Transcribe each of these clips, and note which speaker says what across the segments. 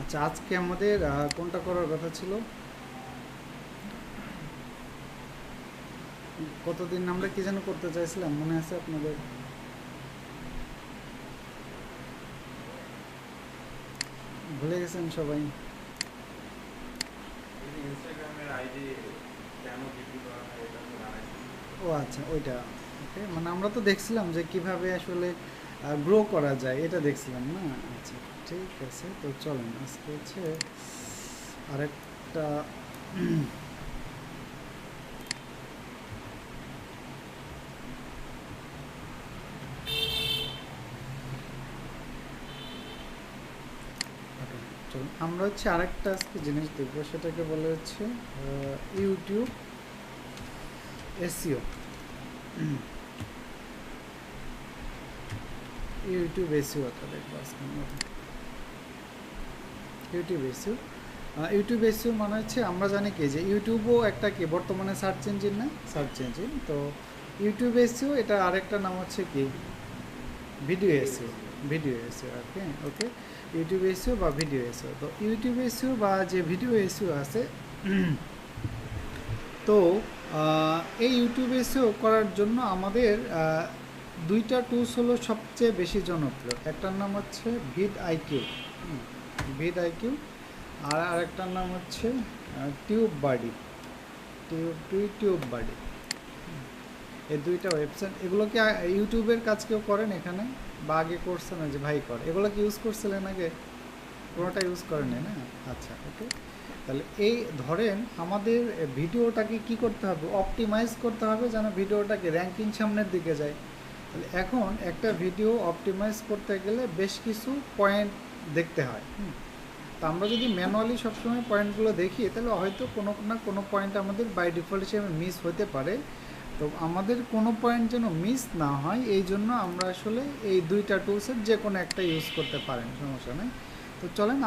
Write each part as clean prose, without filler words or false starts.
Speaker 1: আচ্ছা, আজকে আমাদের কোনটা করার কথা ছিল? কতদিন আমরা কি যেন করতে চাইছিলাম, মনে আছে আপনাদের? ভুলে গেছেন সবাই?
Speaker 2: ইনস্টাগ্রামের আইডি কেন বিক্রি করা হয় এটা তো জানাইছেন।
Speaker 1: ও আচ্ছা, ওইটা। ওকে, মানে আমরা তো দেখছিলাম যে কিভাবে আসলে গ্রো করা যায়, এটা দেখছিলাম না। আচ্ছা, ঠিক আছে, তো চলেন আজকে হচ্ছে আরেকটা চলুন আমরা হচ্ছে আরেকটা আজকে জিনিস দেখবো, সেটাকে বলে হচ্ছে ইউটিউব এসইও। ইউটিউব এসইওটা দেখবো আজকে আমরা। ইউটিউব এসইও, ইউটিউব এসইও মানে হচ্ছে আমরা জানি কি যে ইউটিউবও একটা কি বর্তমানে সার্চ ইঞ্জিন, না? সার্চ ইঞ্জিন তো ইউটিউব এসইও, এটা আরেকটা নাম হচ্ছে কি video
Speaker 2: video
Speaker 1: SEO.
Speaker 2: SEO.
Speaker 1: Video SEO, okay okay. YouTube SEO বা ভিডিও এসইও, তো ইউটিউব এসইও বা যে ভিডিও এসইও আছে, তো এই ইউটিউব এসইও করার জন্য আমাদের দুইটা টুলস হলো সবচেয়ে বেশি জনপ্রিয়। একটার নাম হচ্ছে ভিড আইকিউ, ভিড আইকিউ, আর আরেকটার নাম হচ্ছে টিউব বাডি, টিউব বাডি। এই দুইটা ওয়েবসাইট, এগুলো কি ইউটিউবের কাজ কেউ করেন এখানে, বা আগে করছেন? না যে ভাই করে, এগুলো কি ইউজ করছিলেন আগে? কোনোটা ইউজ করেন না? আচ্ছা, ওকে। তাহলে এই ধরেন আমাদের ভিডিওটাকে কি করতে হবে, অপটিমাইজ করতে হবে যেন ভিডিওটাকে র্যাঙ্কিং সামনের দিকে যায়। তাহলে এখন একটা ভিডিও অপটিমাইজ করতে গেলে বেশ কিছু পয়েন্ট দেখতে হয়। তা আমরা যদি ম্যানুয়ালি সবসময় পয়েন্টগুলো দেখি, তাহলে হয়তো কোনো না কোনো পয়েন্ট আমাদের বাই ডিফল্ট হিসেবে মিস হতে পারে। তো আমাদের কোনো পয়েন্ট যেন মিস না হয়, এই জন্য আমরা আসলে এই দুইটা টুলসের যে কোনো একটা ইউজ করতে পারেন, সমস্যা নেই। তো চলেন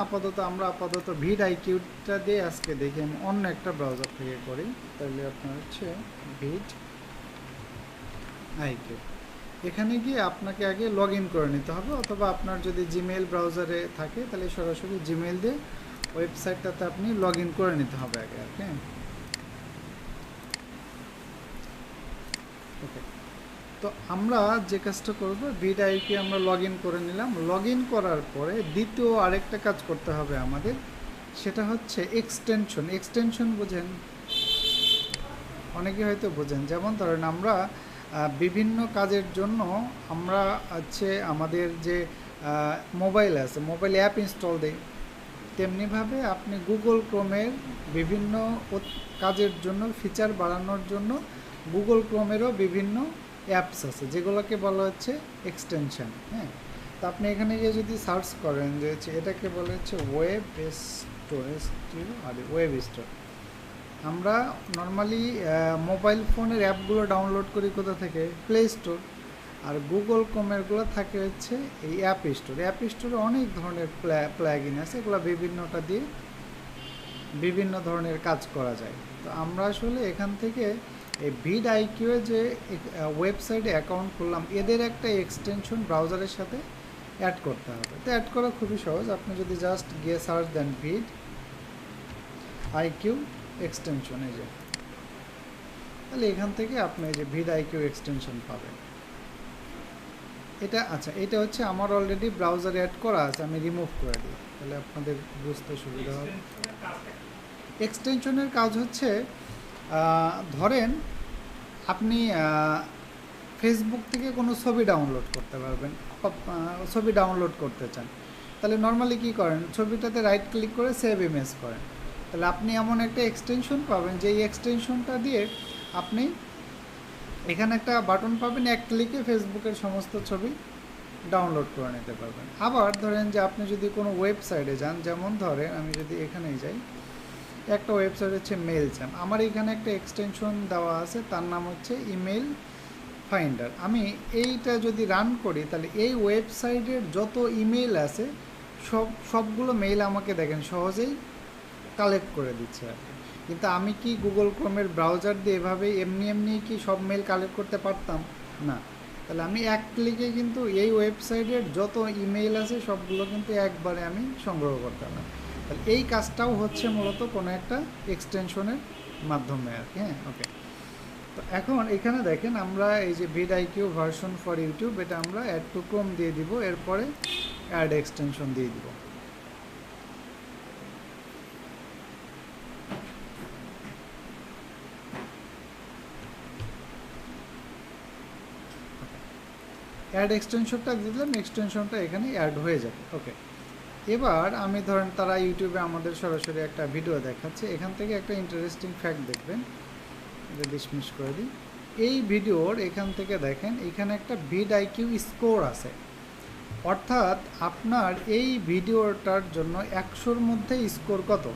Speaker 1: আমরা আপাতত ভিড আইকিউটা দিয়ে আজকে দেখি, আমি অন্য একটা ব্রাউজার থেকে করি। তাহলে আপনার হচ্ছে ভিড আইকিউ, এখানে গিয়ে আপনাকে আগে লগ ইন করে নিতে হবে, অথবা আপনার যদি জিমেইল ব্রাউজারে থাকে তাহলে সরাসরি জিমেইল দিয়ে ওয়েবসাইটটাতে আপনি লগ ইন করে নিতে হবে আগে, ওকে ওকে। তো আমরা যে কাজটা করব, ভিড আইকে আমরা লগ ইন করে নিলাম। লগ ইন করার পরে দ্বিতীয় আরেকটা কাজ করতে হবে আমাদের, সেটা হচ্ছে এক্সটেনশন। এক্সটেনশন বোঝেন? অনেকে হয়তো বোঝেন। যেমন ধরেন আমরা বিভিন্ন কাজের জন্য আমরা হচ্ছে আমাদের যে মোবাইল আছে, মোবাইল অ্যাপ ইনস্টল দিই, তেমনিভাবে আপনি গুগল ক্রোমের বিভিন্ন কাজের জন্য, ফিচার বাড়ানোর জন্য গুগল ক্রোমেরও বিভিন্ন অ্যাপস আছে, যেগুলোকে বলা হচ্ছে এক্সটেনশন। হ্যাঁ, তো আপনি এখানে গিয়ে যদি সার্চ করেন যে হচ্ছে এটাকে বলা হচ্ছে ওয়েব স্টোর, আর ওয়েব স্টোর। আমরা নর্মালি মোবাইল ফোনের অ্যাপগুলো ডাউনলোড করি কোথা থেকে? Play store. আর গুগল ক্রোমেরগুলো থাকে হচ্ছে এই অ্যাপ স্টোর। অ্যাপ স্টোরে অনেক ধরনের প্ল্যাগইন আছে, এগুলো বিভিন্নটা দিয়ে বিভিন্ন ধরনের কাজ করা যায়। তো আমরা আসলে এখান থেকে এই ভিড আইকিউ যে ওয়েবসাইটে অ্যাকাউন্ট করলাম, এদের একটা এক্সটেনশন ব্রাউজারের সাথে অ্যাড করতে হবে। তো অ্যাড করা খুবই সহজ, আপনি যদি জাস্ট গিয়ে সার্চ দেন ভিড আইকিউ এক্সটেনশন, এই যে, তাহলে এখান থেকে আপনি এই যে ভিড আইকিউ এক্সটেনশন পাবেন। এটা আচ্ছা, এটা হচ্ছে আমার অলরেডি ব্রাউজারে অ্যাড করা আছে, আমি রিমুভ করে দিই, তাহলে আপনাদের বুঝতে সুবিধা হবে। এক্সটেনশনের কাজ হচ্ছে ধরেন আপনি ফেসবুক থেকে কোনো ছবি ডাউনলোড করতে পারবেন, ছবি ডাউনলোড করতে চান, তাহলে নর্মালি কী করেন, ছবিটাতে রাইট ক্লিক করে সেভ ইমেজ করেন। তাহলে আপনি এমন একটা এক্সটেনশন পাবেন, যে এই এক্সটেনশনটা দিয়ে আপনি এখানে একটা বাটন পাবেন, এক ক্লিকে ফেসবুকের সমস্ত ছবি ডাউনলোড করে নিতে পারবেন। আবার ধরেন যে আপনি যদি কোনো ওয়েবসাইটে যান, যেমন ধরেন আমি যদি এখানেই যাই, একটা ওয়েবসাইট হচ্ছে মেল চ্যাম, আমার এখানে একটা এক্সটেনশন দেওয়া আছে, তার নাম হচ্ছে ইমেল ফাইন্ডার। আমি এইটা যদি রান করি, তাহলে এই ওয়েবসাইটের যত ইমেল আছে সবগুলো মেইল আমাকে দেখেন সহজেই কালেক্ট করে দিচ্ছে আর কি। কিন্তু আমি কি গুগল ক্রোমের ব্রাউজার দিয়ে এভাবে এমনি কি সব মেল কালেক্ট করতে পারতাম? না। তাহলে আমি এক ক্লিকে কিন্তু এই ওয়েবসাইটের যত ইমেইল আছে সবগুলো কিন্তু একবারে আমি সংগ্রহ করতে পারলাম। তাহলে এই কাজটাও হচ্ছে মূলত কোনো একটা এক্সটেনশনের মাধ্যমে আর কি। হ্যাঁ, ওকে। তো এখন এখানে দেখেন আমরা এই যে vidIQ ভার্সন ফর ইউটিউব, এটা আমরা অ্যাড টু ক্রোম দিয়ে দিব, এরপরে অ্যাড এক্সটেনশন দিয়ে দিব। অ্যাড এক্সটেনশনটা দিলাম, এক্সটেনশনটা এখানে অ্যাড হয়ে যাবে। ওকে, এবার আমি ধরেন তারা ইউটিউবে আমাদের সরাসরি একটা ভিডিও দেখাচ্ছে, এখান থেকে একটা ইন্টারেস্টিং ফ্যাক্ট দেখবেন, এটা ডিসমিস করে দিই। এই ভিডিওর এখান থেকে দেখেন এখানে একটা vidIQ স্কোর আছে, অর্থাৎ আপনার এই ভিডিওটার জন্য 100-র মধ্যে স্কোর কত।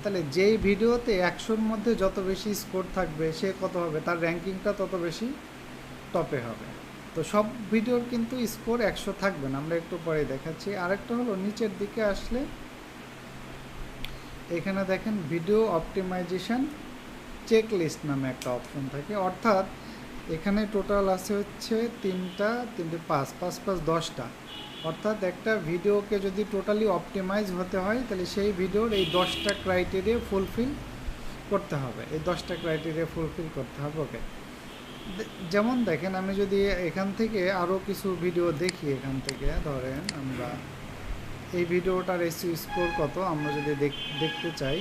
Speaker 1: তাহলে যেই ভিডিওতে 100-র মধ্যে যত বেশি স্কোর থাকবে সে কত হবে, তার র্যাঙ্কিংটা তত বেশি টপে হবে। তো সব ভিডিওর কিন্তু স্কোর 100 থাকবে না, আমরা একটু পরে দেখাচ্ছি। আরেকটা হলো নিচের দিকে আসলে এখানে দেখেন ভিডিও অপটিমাইজেশন চেক লিস্ট নামে একটা অপশন থাকে, অর্থাৎ এখানে টোটাল আছে হচ্ছে 3টা 5 5 5 10টা, অর্থাৎ একটা ভিডিওকে যদি টোটালি অপটিমাইজ হতে হয় তাহলে সেই ভিডিওর এই 10টা ক্রাইটেরিয়া ফুলফিল করতে হবে, এই 10টা ক্রাইটেরিয়া ফুলফিল করতে হবে। ওকে, যেমন দেখেন আমি যদি এখান থেকে আরও কিছু ভিডিও দেখি, এখান থেকে ধরেন আমরা এই ভিডিওটার এসইও স্কোর কত আমরা যদি দেখতে চাই,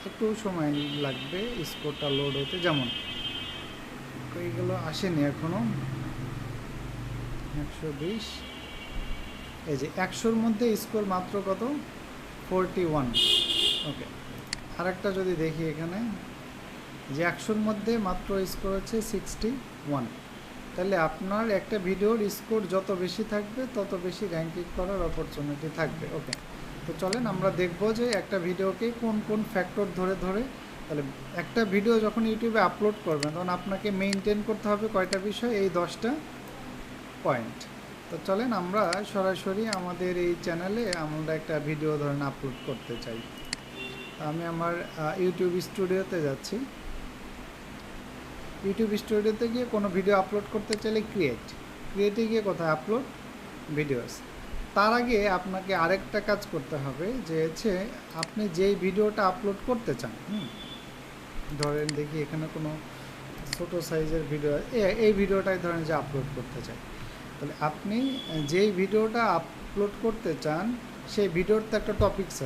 Speaker 1: একটু সময় লাগবে স্কোরটা লোড হতে। যেমন এইগুলো আসেনি এখনও, 120, এই যে 100-র মধ্যে স্কোর মাত্র কত, 41। ওকে, আরেকটা যদি দেখি এখানে যে 100-র মধ্যে মাত্র স্কোর হচ্ছে 61। তাহলে আপনার একটা ভিডিওর স্কোর যত বেশি থাকবে তত বেশি র্যাঙ্কিং করার অপরচুনিটি থাকবে। ওকে, তো চলেন আমরা দেখব যে একটা ভিডিওকে কোন কোন ফ্যাক্টর ধরে ধরে, তাহলে একটা ভিডিও যখন ইউটিউবে আপলোড করবেন তখন আপনাকে মেনটেন করতে হবে কয়টা বিষয়, এই 10টা পয়েন্ট। তো চলেন আমরা সরাসরি আমাদের এই চ্যানেলে আমরা একটা ভিডিও ধরেন আপলোড করতে চাই। আমি আমার ইউটিউব স্টুডিওতে যাচ্ছি, ইউটিউব স্টুডিওতে গিয়ে কোনো ভিডিও আপলোড করতে চাইলে ক্রিয়েটে গিয়ে কোথায় আপলোড ভিডিওস। তার আগে আপনাকে আরেকটা কাজ করতে হবে, যে হচ্ছে আপনি যেই ভিডিওটা আপলোড করতে চান, ধরেন দেখি এখানে কোনো ছোটো সাইজের ভিডিও, এই ভিডিওটাই ধরেন যে আপলোড করতে চাই, তাহলে আপনি যেই ভিডিওটা আপলোড করতে চান সেই ভিডিওর তো একটা টপিকস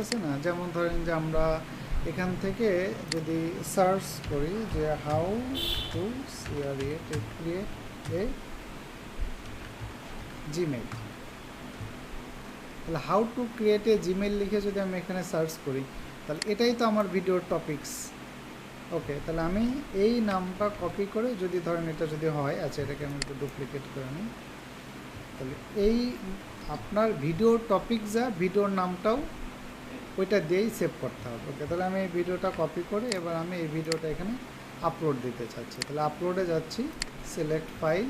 Speaker 1: আছে না, যেমন ধরেন যে আমরা এখান থেকে যদি সার্চ করি যে how to create a Gmail, তাহলে how to create a Gmail লিখে যদি আমি এখানে সার্চ করি তাহলে এটাই তো আমার ভিডিওর টপিকস। ওকে, তাহলে আমি এই নামটা কপি করে যদি ধরেন এটা যদি হয়, আচ্ছা এটাকে আমি একটু ডুপ্লিকেট করে নিই, তাহলে এই আপনার ভিডিওর টপিক যা ভিডিওর নামটাও ওইটা দিয়েই সেভ করতে হবে। ওকে, তাহলে আমি এই ভিডিওটা কপি করে এবার আমি এই ভিডিওটা এখানে আপলোড দিতে চাচ্ছি, তাহলে আপলোডে যাচ্ছি, সিলেক্ট ফাইল,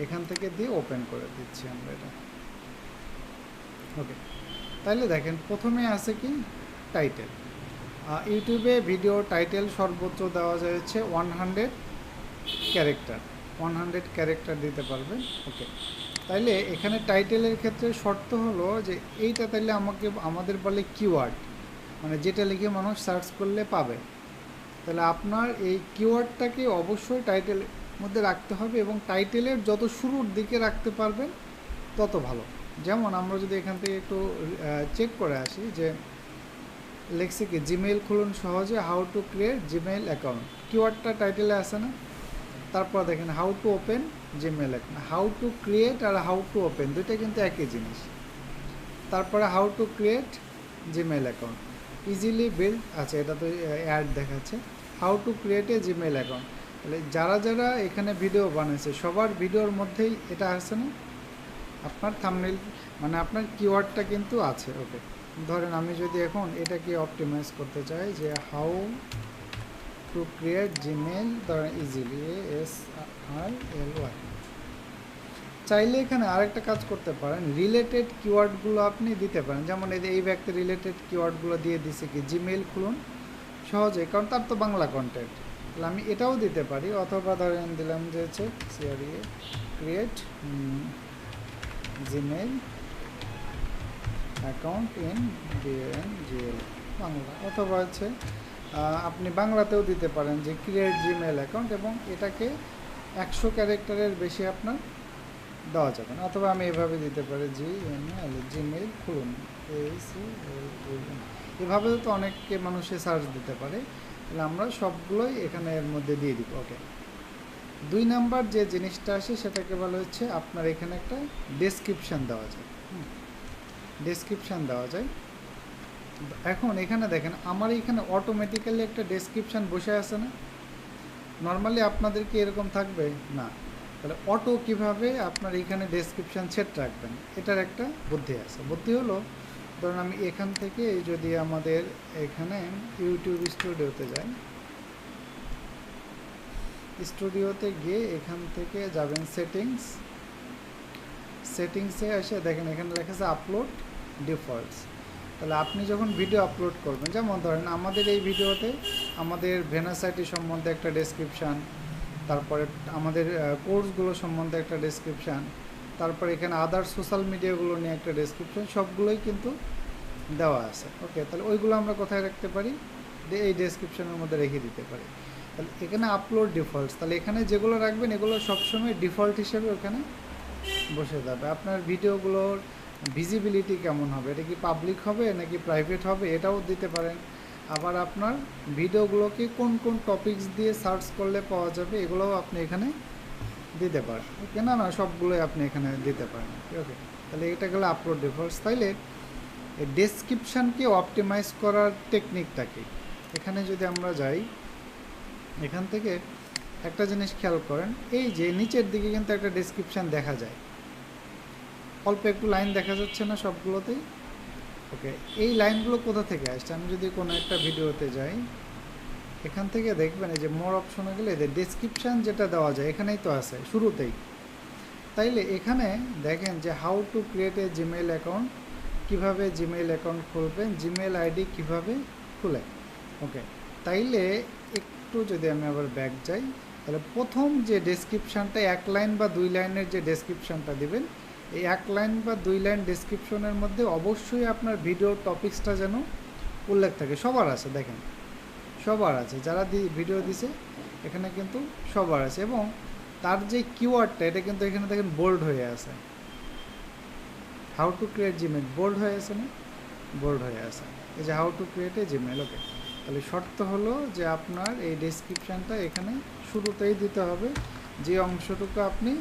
Speaker 1: এখান থেকে দিয়ে ওপেন করে দিচ্ছি আমরা এটা। ওকে, তাহলে দেখেন প্রথমে আছে কি টাইটেল, ইউটিউবে ভিডিও টাইটেল সর্বোচ্চ দেওয়া যায় হচ্ছে 100 ক্যারেক্টার দিতে পারবেন। ওকে, তাইলে এখানে টাইটেলের ক্ষেত্রে শর্ত হলো যে এইটা তাইলে আমাদের বলে কিওয়ার্ড, মানে যেটা লিখে মানুষ সার্চ করলে পাবে, তাহলে আপনার এই কিওয়ার্ডটাকে অবশ্যই টাইটেলের মধ্যে রাখতে হবে এবং টাইটেলের যত শুরুর দিকে রাখতে পারবেন তত ভালো। যেমন আমরা যদি এখান থেকে একটু চেক করে আসি যে লেখছে কি জিমেইল খুলুন সহজে, how to create Gmail account, কিওয়ার্ডটা টাইটেলে আসে না। তারপর দেখেন how to open Gmail account, how to create আর হাউ টু ওপেন দুইটা কিন্তু একই জিনিস। তারপরে how to create Gmail account, easily build, আচ্ছা এটা তো অ্যাড দেখাচ্ছে, how to create a Gmail account. তাহলে যারা যারা এখানে ভিডিও বানিয়েছে সবার ভিডিওর মধ্যেই এটা আসে না, আপনার থাম্বনেইল মানে আপনার কিওয়ার্ডটা কিন্তু আছে। ওকে, ধরেন আমি যদি এখন এটাকে অপটিমাইজ করতে চাই যে হাউ টু ক্রিয়েট জিমেইল, ধরেন ইজিলি SRLY, চাইলে এখানে আরেকটা কাজ করতে পারেন, রিলেটেড কিওয়ার্ডগুলো আপনি দিতে পারেন। যেমন এই ব্যক্তি রিলেটেড কিওয়ার্ডগুলো দিয়ে দিছে কি জিমেইল খুলুন সহজে, কারণ তার তো বাংলা কন্টেন্ট, তাহলে আমি এটাও দিতে পারি। অথবা ধরেন দিলাম যে হচ্ছে ক্রিয়েট জিমেইল অ্যাকাউন্ট ইন বিএনজিএল বাংলা, অথবা হচ্ছে আপনি বাংলাতেও দিতে পারেন যে ক্রিয়েট জিমেইল অ্যাকাউন্ট, এবং এটাকে 100 ক্যারেক্টারের বেশি আপনার দেওয়া যাবে না। অথবা আমি এভাবে দিতে পারি জিমেইল খুলুন এভাবেও তো অনেককে মানুষে সার্চ দিতে পারে, তাহলে আমরা সবগুলোই এখানে এর মধ্যে দিয়ে দিব। ওকে, 2 নাম্বার যে জিনিসটা আসে সেটাকে বলা হচ্ছে আপনার এখানে একটা ডেসক্রিপশান দেওয়া যায়, ডেসক্রিপশান দেওয়া যায়। এখন এখানে দেখেন আমার এখানে অটোমেটিক্যালি একটা ডেসক্রিপশান বসে আছে না, নর্মালি আপনাদেরকে এরকম থাকবে না। তাহলে অটো কিভাবে আপনার এখানে ডেসক্রিপশান সেট রাখবেন, এটার একটা বুদ্ধি আছে। বুদ্ধি হলো, ধরুন আমি এখান থেকে যদি আমাদের এখানে ইউটিউব স্টুডিওতে যাই, স্টুডিওতে গিয়ে এখান থেকে যাবেন সেটিংসে এসে দেখেন এখানে লেখা আছে আপলোড ডিফল্টস। তাহলে আপনি যখন ভিডিও আপলোড করবেন, যেমন ধরেন আমাদের এই ভিডিওতে আমাদের ভেনাসাইটি সম্বন্ধে একটা ডেসক্রিপশান, তারপরে আমাদের কোর্সগুলো সম্বন্ধে একটা ডেসক্রিপশান, তারপরে এখানে আদার সোশ্যাল মিডিয়াগুলো নিয়ে একটা ডেসক্রিপশান, সবগুলোই কিন্তু দেওয়া আছে। ওকে, তাহলে ওইগুলো আমরা কোথায় রাখতে পারি, এই ডেসক্রিপশানের মধ্যে রেখে দিতে পারি। তাহলে এখানে আপলোড ডিফল্টস, তাহলে এখানে যেগুলো রাখবেন এগুলো সবসময় ডিফল্ট হিসেবে ওখানে বসে যাবে। আপনার ভিডিওগুলোর ভিজিবিলিটি কেমন হবে, এটা কি পাবলিক হবে নাকি প্রাইভেট হবে, এটাও দিতে পারেন। আবার আপনার ভিডিওগুলোকে কোন কোন টপিকস দিয়ে সার্চ করলে পাওয়া যাবে, এগুলোও আপনি এখানে দিতে পারেন। ওকে, না সবগুলোই আপনি এখানে দিতে পারেন। ওকে, তাহলে এটা গেলে আপলোড ডিফল্টস। তাইলে এই ডেসক্রিপশানকে অপটিমাইজ করার টেকনিকটা কি, এখানে যদি আমরা যাই, এখান থেকে একটা জিনিস খেয়াল করেন, এই যে নিচের দিকে কিন্তু একটা ডেসক্রিপশান দেখা যায়, অল্প একটু লাইন দেখা যাচ্ছে না সবগুলোতেই। ওকে, এই লাইনগুলো কোথা থেকে আসছে, আমি যদি কোনো একটা ভিডিওতে যাই, এখান থেকে দেখবেন এই যে মোর অপশনে গেলে এদের ডেসক্রিপশান যেটা দেওয়া যায় এখানেই তো আছে শুরুতেই। তাইলে এখানে দেখেন যে how to create a Gmail account, কীভাবে জিমেইল অ্যাকাউন্ট খুলবেন, জিমেইল আইডি কীভাবে খুলে। ওকে, তাইলে একটু যদি আমি আবার ব্যাক যাই, তাহলে প্রথম যে ডেসক্রিপশানটা 1 লাইন বা 2 লাইনের যে ডেসক্রিপশানটা দিবেন, এই 1 লাইন বা 2 লাইন ডেসক্রিপশনের মধ্যে অবশ্যই আপনার ভিডিও টপিক্সটা যেন উল্লেখ থাকে। সবার আছে, দেখেন সবার আছে, যারা ভিডিও দিছে এখানে কিন্তু সবার আছে, এবং তার যে কিওয়ার্ডটা এটা কিন্তু এখানে দেখেন বোল্ড হয়ে আছে, how to create Gmail bold হয়ে আছে না, বোল্ড হয়ে আছে, এই যে how to create a Gmail. Okay, তাহলে শর্ত হলো যে আপনার এই ডেসক্রিপশানটা এখানে শুরুতেই দিতে হবে, যে অংশটুকু আপনি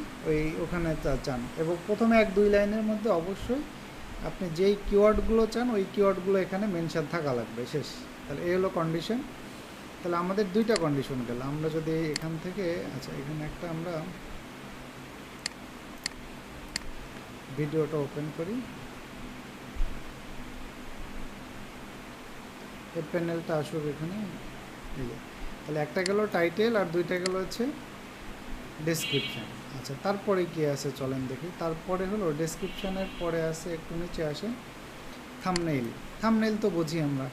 Speaker 1: ওখানে চান, এবং প্রথমে 1-2 লাইনের মধ্যে অবশ্যই আপনি যেই কিওয়ার্ডগুলো চান ওই কিওয়ার্ডগুলো এখানে মেনশন থাকা লাগবে, শেষ। তাহলে এই হলো কন্ডিশন। তাহলে আমাদের 2টা কন্ডিশন গেল। আমরা যদি এখান থেকে, আচ্ছা এখানে একটা আমরা ভিডিওটা ওপেন করি, এই প্যানেলটা আসুক এখানে, তাহলে একটা গেল টাইটেল আর 2টা গেল হচ্ছে ডেসক্রিপশান। আচ্ছা, তারপরে কি আছে চলেন দেখি। তারপরে হলো ডেসক্রিপশানের পরে আছে, একটু নিচে আসে থাম্বনেইল। থাম্বনেইল তো বুঝি আমরা,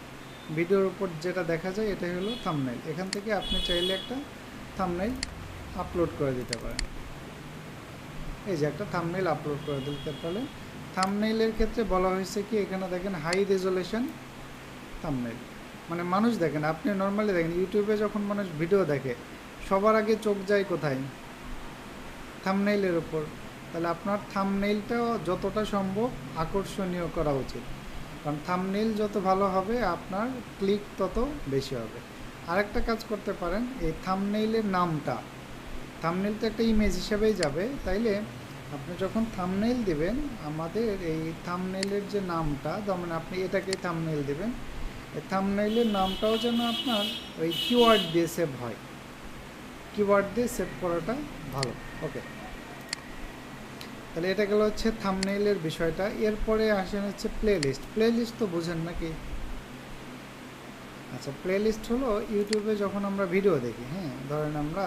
Speaker 1: ভিডিওর উপর যেটা দেখা যায় এটাই হলো থাম্বনেইল। এখান থেকে আপনি চাইলে একটা থাম্বনেইল আপলোড করে দিতে পারেন, এই যে একটা থাম্বনেইল আপলোড করে দিতে পারলে। থাম্বনেইলের ক্ষেত্রে বলা হয়েছে কি, এখানে দেখেন হাই রেজোলিউশন থাম্বনেইল, মানে মানুষ দেখেন, আপনি নর্মালি দেখেন ইউটিউবে যখন মানুষ ভিডিও দেখে সবার আগে চোখ যায় কোথায়, থাম্বনেইলের উপর। তাহলে আপনার থাম্বনেইলটাও যতটা সম্ভব আকর্ষণীয় করা উচিত, কারণ থাম্বনেইল যত ভালো হবে আপনার ক্লিক তত বেশি হবে। আরেকটা কাজ করতে পারেন, এই থাম্বনেইলের নামটা, থাম্বনেইল তো একটা ইমেজ হিসেবেই যাবে, তাইলে আপনি যখন থাম্বনেইল দিবেন, আমাদের এই থাম্বনেইলের যে নামটা, যেমন আপনি এটাকেই থাম্বনেইল দিবেন, এই থাম্বনেইলের নামটাও যেন আপনার ওই কিওয়ার্ড দিয়ে সেভ হয়, কিওয়ার্ড দিয়ে সেভ করাটা ভালো। ওকে, তাহলে এটা গেল হচ্ছে থাম্বনেইলের বিষয়টা। এরপরে আসেন হচ্ছে প্লেলিস্ট। প্লেলিস্ট তো বুঝেন নাকি? আচ্ছা, প্লেলিস্ট হলো ইউটিউবে যখন আমরা ভিডিও দেখি, হ্যাঁ ধরেন আমরা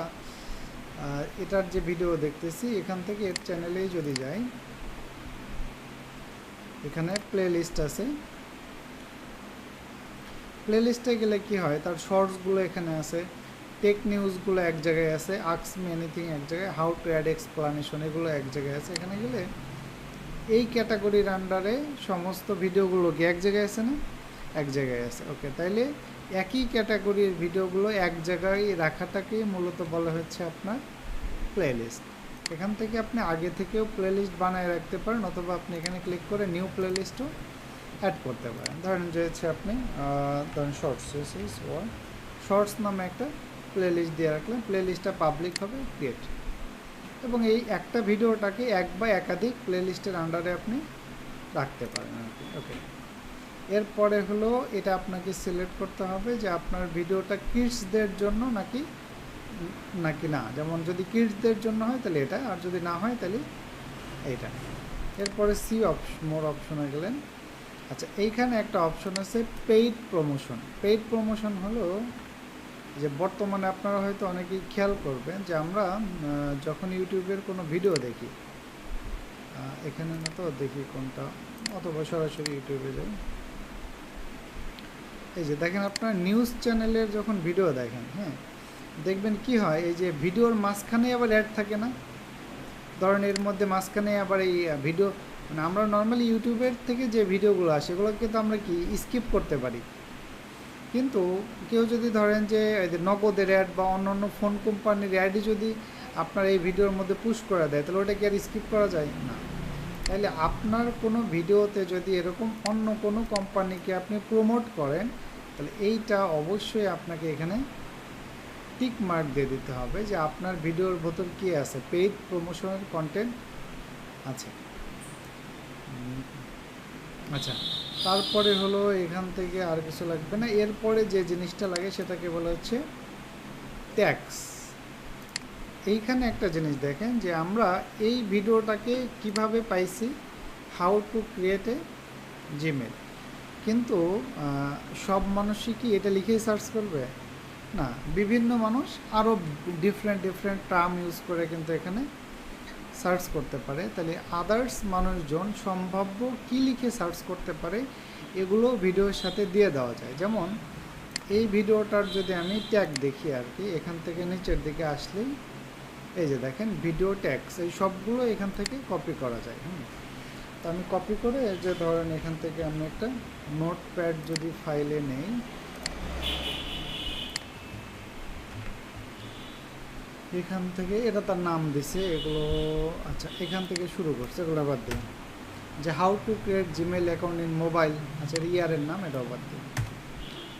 Speaker 1: এটার যে ভিডিও দেখতেছি, এখান থেকে এর চ্যানেলেই যদি যাই, এখানে প্লেলিস্ট আছে। প্লেলিস্টে গেলে কি হয়, তার শর্টসগুলো এখানে আছে, টেক নিউজগুলো এক জায়গায় আছে, আস্ক মি এনিথিং এক জায়গায়, হাউ টু অ্যাড এক্সপ্লানেশন এগুলো এক জায়গায় আছে। এখানে গেলে এই ক্যাটাগরির আন্ডারে সমস্ত ভিডিওগুলো কি এক জায়গায় আছে না? এক জায়গায় আছে। ওকে, তাইলে একই ক্যাটাগরির ভিডিওগুলো এক জায়গায় রাখাটাকেই মূলত বলা হচ্ছে আপনার প্লেলিস্ট। এখান থেকে আপনি আগে থেকেও প্লেলিস্ট বানায় রাখতে পারেন, অথবা আপনি এখানে ক্লিক করে নিউ প্লেলিস্টও অ্যাড করতে পারেন। ধরেন যে হচ্ছে আপনি ধরেন শর্টস নামে একটা প্লেলিস্ট দিয়ে রাখলেন, প্লেলিস্টটা পাবলিক হবে, ক্রিয়েট, এবং এই একটা ভিডিওটাকে এক বা একাধিক প্লেলিস্টের আন্ডারে আপনি রাখতে পারেন আর কি। ওকে, এরপরে হলো এটা আপনাকে সিলেক্ট করতে হবে যে আপনার ভিডিওটা কিডসদের জন্য নাকি না। যেমন যদি কিডসদের জন্য হয় তাহলে এটা, আর যদি না হয় তাহলে এইটা। এরপরে মোর অপশনে গেলেন। আচ্ছা, এইখানে একটা অপশন আছে পেইড প্রমোশন। পেইড প্রমোশন হলো যে বর্তমানে আপনারা হয়তো অনেকেই খেয়াল করবেন যে আমরা যখন ইউটিউবের কোনো ভিডিও দেখি, এখানে না তো দেখি কোনটা, অথবা সরাসরি ইউটিউবে যাই, এই যে দেখেন আপনার নিউজ চ্যানেলের যখন ভিডিও দেখেন, হ্যাঁ, দেখবেন কি হয়, এই যে ভিডিওর মাঝখানে আবার অ্যাড থাকে না? ধরেন এর মধ্যে মাঝখানে আবার এই ভিডিও, মানে আমরা নর্মালি ইউটিউবের থেকে যে ভিডিওগুলো আসে সেগুলোকে তো আমরা কি স্কিপ করতে পারি, কিন্তু কেউ যদি ধরেন যে নগদের অ্যাড বা অন্য অন্য ফোন কোম্পানির অ্যাডই যদি আপনার এই ভিডিওর মধ্যে পুশ করে দেয়, তাহলে ওটা কি আর স্কিপ করা যায় না? তাহলে আপনার কোনো ভিডিওতে যদি এরকম অন্য কোনো কোম্পানিকে আপনি প্রমোট করেন, তাহলে এইটা অবশ্যই আপনাকে এখানে টিক মার্ক দিয়ে দিতে হবে যে আপনার ভিডিওর ভেতর কী আছে, পেইড প্রমোশনের কন্টেন্ট আছে। আচ্ছা, তারপরে হলো এখান থেকে আর কিছু লাগবে না। এরপরে যে জিনিসটা লাগে সেটাকে বলা হচ্ছে ট্যাক্স। এইখানে একটা জিনিস দেখেন যে আমরা এই ভিডিওটাকে কিভাবে পাইছি, how to create A Gmail, কিন্তু সব মানুষই কি এটা লিখেই সার্চ করবে? না, বিভিন্ন মানুষ আরও ডিফারেন্ট টার্ম ইউজ করে কিন্তু এখানে সার্চ করতে পারে। তাহলে আদার্স মানুষজন সম্ভাব্য কী লিখে সার্চ করতে পারে এগুলো ভিডিওর সাথে দিয়ে দেওয়া যায়। যেমন এই ভিডিওটার যদি আমি ট্যাগ দেখি আর কি, এখান থেকে নিচের দিকে আসলেই এই যে দেখেন ভিডিও ট্যাগস, এই সবগুলো এখান থেকে কপি করা যায়। তো আমি কপি করে যে ধরেন এখান থেকে আমি একটা নোটপ্যাড যদি ফাইলে নেই, এখান থেকে এটা তার নাম দিছে এগুলো, আচ্ছা এখান থেকে শুরু করছে, এগুলো বাদ দিন। যে how to create Gmail account in mobile, আচ্ছা ইয়ারের নাম, এটাও বাদ দিন।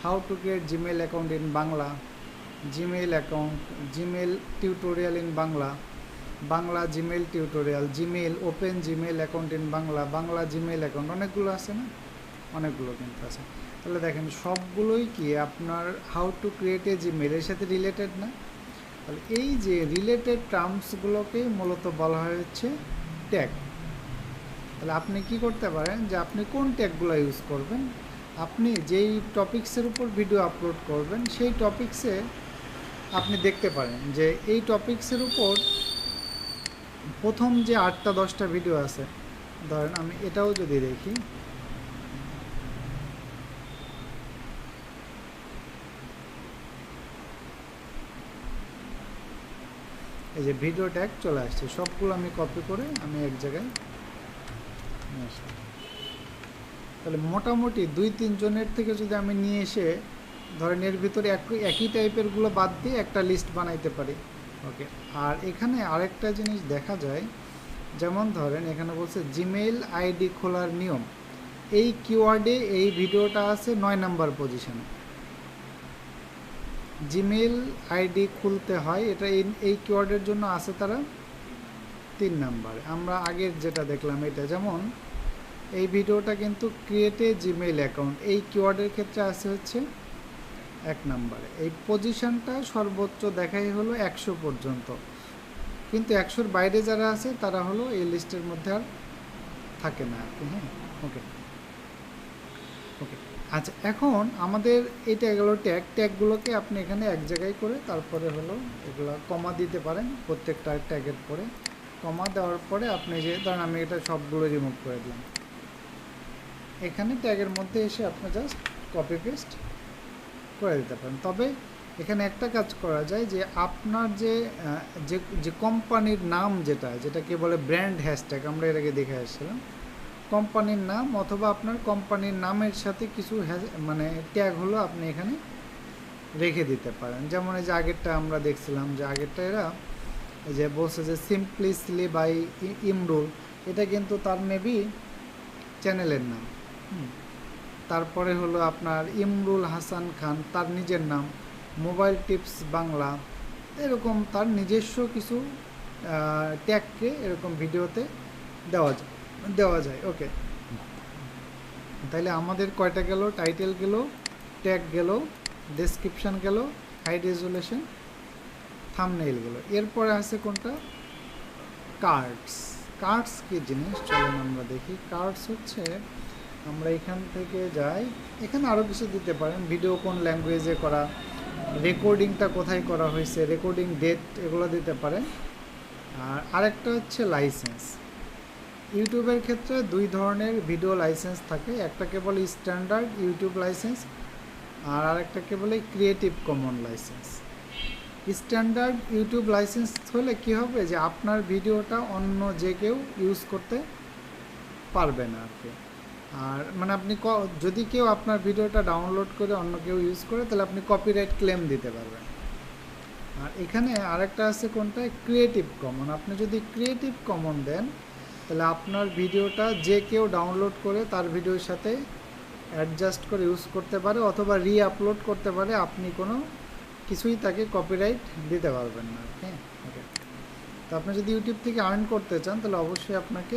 Speaker 1: How to create Gmail account in Bangla, Gmail account, Gmail tutorial in Bangla, Bangla Gmail tutorial, Gmail open Gmail account in Bangla, Bangla Gmail account, অনেকগুলো আছে না? অনেকগুলো কিন্তু আছে। তাহলে দেখেন সবগুলোই কি আপনার হাউ টু ক্রিয়েট এ জিমেলের সাথে রিলেটেড না? তাহলে এই যে রিলেটেড টার্মসগুলোকেই মূলত বলা হচ্ছে ট্যাগ। তাহলে আপনি কি করতে পারেন যে আপনি কোন ট্যাগগুলো ইউজ করবেন, আপনি যেই টপিক্সের উপর ভিডিও আপলোড করবেন সেই টপিক্সে আপনি দেখতে পারেন যে এই টপিক্সের উপর প্রথম যে 8টা 10টা ভিডিও আছে, ধরেন আমি এটাও যদি দেখি, এই যে ভিডিও ট্যাগ চলে আসছে, সবগুলো আমি কপি করে আমি এক জায়গায় নিয়ে আসলাম। তাহলে মোটামুটি 2-3 জনের থেকে যদি আমি নিয়ে এসে ধরেন এর ভিতরে একই টাইপেরগুলো বাদ দিয়ে একটা লিস্ট বানাইতে পারি। ওকে, আর এখানে আরেকটা জিনিস দেখা যায়, যেমন ধরেন এখানে বলছে জিমেইল আইডি খোলার নিয়ম, এই কিওয়ার্ডে এই ভিডিওটা আছে 9 নাম্বার পজিশনে। জিমেইল আইডি খুলতে হয়, এটা এই কিওয়ার্ডের জন্য আছে তারা 3 নাম্বারে। আমরা আগের যেটা দেখলাম এটা, যেমন এই ভিডিওটা কিন্তু ক্রিয়েট এ জিমেইল অ্যাকাউন্ট, এই কিওয়ার্ডের ক্ষেত্রে আছে হচ্ছে 1 নাম্বারে। এই পজিশনটা সর্বোচ্চ দেখাই হলো 100 পর্যন্ত, কিন্তু 100-র বাইরে যারা আছে তারা হলো এই লিস্টের মধ্যে আর থাকে না আর কি। হ্যাঁ, ওকে ওকে। আচ্ছা, এখন আমাদের এটা গেলো ট্যাগগুলোকে আপনি এখানে এক জায়গায় করে তারপরে হলো এগুলো কমা দিতে পারেন, প্রত্যেকটা ট্যাগের পরে কমা দেওয়ার পরে আপনি যে ধরেন আমি এটা সবগুলো রিমুভ করে দিলাম, এখানে ট্যাগের মধ্যে এসে আপনি জাস্ট কপি পেস্ট করে দিতে পারেন। তবে এখানে একটা কাজ করা যায় যে আপনার যে কোম্পানির নাম যেটাকে বলে ব্র্যান্ড হ্যাশট্যাগ, আমরা এর আগে দেখে আসছিলাম, কোম্পানির নাম অথবা আপনার কোম্পানির নামের সাথে কিছু মানে ট্যাগ হলো আপনি এখানে রেখে দিতে পারেন। যেমন এই যে আগেরটা আমরা দেখছিলাম যে আগেরটা এরা এই যে বলছে যে সিম্পলিসলি বাই ইমরুল, এটা কিন্তু তার মেবি চ্যানেলের নাম। তারপরে হলো আপনার ইমরুল হাসান খান, তার নিজের নাম। মোবাইল টিপস বাংলা, এরকম তার নিজস্ব কিছু ট্যাগকে এরকম ভিডিওতে দেওয়া যায়। ওকে, তাহলে আমাদের কয়টা গেল? টাইটেল গেল, ট্যাগ গেল, ডেসক্রিপশান গেল, হাই রেজুলেশন, থাম্বনেইল গেল। এরপরে আছে কোনটা? কার্ডস। কার্ডস কী জিনিস চলুন আমরা দেখি। কার্ডস হচ্ছে, আমরা এখান থেকে যাই, এখানে আরও কিছু দিতে পারেন, ভিডিও কোন ল্যাঙ্গুয়েজে করা, রেকর্ডিংটা কোথায় করা হয়েছে, রেকর্ডিং ডেট, এগুলো দিতে পারেন। আর আরেকটা হচ্ছে লাইসেন্স। ইউটিউবের ক্ষেত্রে দুই ধরনের ভিডিও লাইসেন্স থাকে, একটাকে বলে স্ট্যান্ডার্ড ইউটিউব লাইসেন্স আর আরেকটাকে বলে creative common licence. Standard YouTube licence হলে কি হবে যে আপনার ভিডিওটা অন্য যে কেউ ইউজ করতে পারবে না আর কি। আর মানে আপনি যদি কেউ আপনার ভিডিওটা ডাউনলোড করে অন্য কেউ ইউজ করে তাহলে আপনি কপিরাইট ক্লেম দিতে পারবেন। আর এখানে আরেকটা আছে কোনটা? Creative common. আপনি যদি ক্রিয়েটিভ কমন দেন তাহলে আপনার ভিডিওটা যে কেউ ডাউনলোড করে তার ভিডিওর সাথে অ্যাডজাস্ট করে ইউজ করতে পারে অথবা আপলোড করতে পারে, আপনি কোনো কিছুই তাকে কপিরাইট দিতে পারবেন না। হ্যাঁ, ওকে। তো আপনি যদি ইউটিউব থেকে আর্ন করতে চান তাহলে অবশ্যই আপনাকে